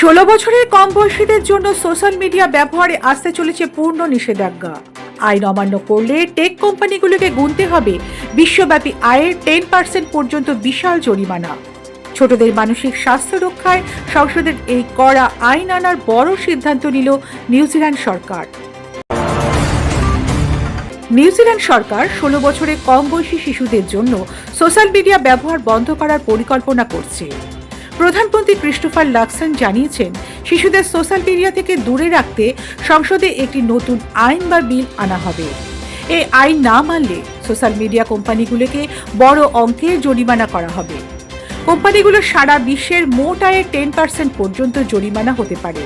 16 বছরের কম বয়সীদের জন্য সোশ্যাল মিডিয়া ব্যবহারে আসতে চলেছে পূর্ণ নিষেধাজ্ঞা। আইন অমান্য করলে টেক কোম্পানিগুলোকে গুনতে হবে বিশ্বব্যাপী আয়ের 10% পর্যন্ত বিশাল জরিমানা। ছোটদের মানসিক স্বাস্থ্য রক্ষায় সংসদের এই কড়া আইন আনার বড় সিদ্ধান্ত নিল নিউজিল্যান্ড সরকার। নিউজিল্যান্ড সরকার 16 বছরের কম বয়সী শিশুদের জন্য সোশ্যাল মিডিয়া ব্যবহার বন্ধ করার পরিকল্পনা করছে। প্রধানমন্ত্রী ক্রিস্টোফার লাক্সন জানিয়েছেন, শিশুদের সোশ্যাল মিডিয়া থেকে দূরে রাখতে সংসদে একটি নতুন আইন বা বিল আনা হবে। এই আইন না মানলে সোশ্যাল মিডিয়া কোম্পানিগুলোকে বড় অঙ্কের জরিমানা করা হবে। কোম্পানিগুলো সারা বিশ্বের মোট আয়ের 10% পর্যন্ত জরিমানা হতে পারে।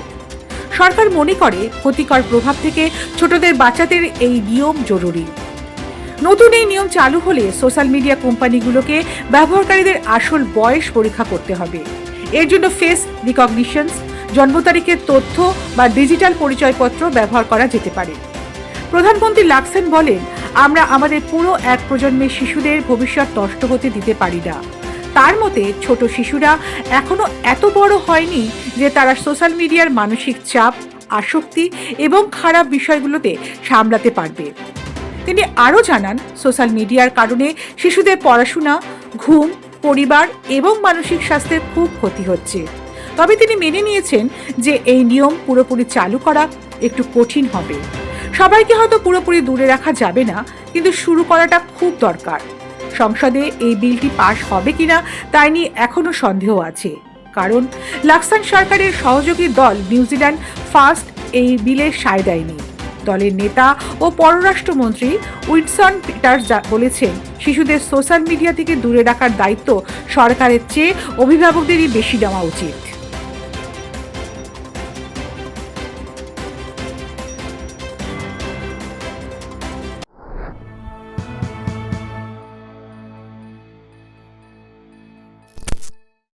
সরকার মনে করে ক্ষতিকর প্রভাব থেকে ছোটদের বাঁচাতে এই নিয়ম জরুরি। নতুন এই নিয়ম চালু হলে সোশ্যাল মিডিয়া কোম্পানিগুলোকে ব্যবহারকারীদের আসল বয়স পরীক্ষা করতে হবে। এর জন্য ফেস রিকগনিশন, জন্ম তারিখের তথ্য বা ডিজিটাল পরিচয়পত্র ব্যবহার করা যেতে পারে। প্রধানমন্ত্রী লাক্সেন বলেন, আমরা আমাদের পুরো এক প্রজন্মের শিশুদের ভবিষ্যৎ নষ্ট হতে দিতে পারি না। তার মতে, ছোট শিশুরা এখনো এত বড় হয়নি যে তারা সোশ্যাল মিডিয়ার মানসিক চাপ, আসক্তি এবং খারাপ বিষয়গুলোতে সামলাতে পারবে। তিনি আরও জানান, সোশ্যাল মিডিয়ার কারণে শিশুদের পড়াশোনা, ঘুম, পরিবার এবং মানসিক স্বাস্থ্যের খুব ক্ষতি হচ্ছে। তবে তিনি মেনে নিয়েছেন যে এই নিয়ম পুরোপুরি চালু করা একটু কঠিন হবে। সবাইকে হয়তো পুরোপুরি দূরে রাখা যাবে না, কিন্তু শুরু করাটা খুব দরকার। সংসদে এই বিলটি পাশ হবে কিনা তাই নিয়ে এখনো সন্দেহ আছে, কারণ লাক্সন সরকারের সহযোগী দল নিউজিল্যান্ড ফার্স্ট এই বিলের সায় দেয়নি। দলের নেতা ও পররাষ্ট্রমন্ত্রী উইনসন পিটার্স বলেছেন, শিশুদের সোশ্যাল মিডিয়া থেকে দূরে রাখার দায়িত্ব সরকারের চেয়ে অভিভাবকদেরই বেশি নেওয়া উচিত।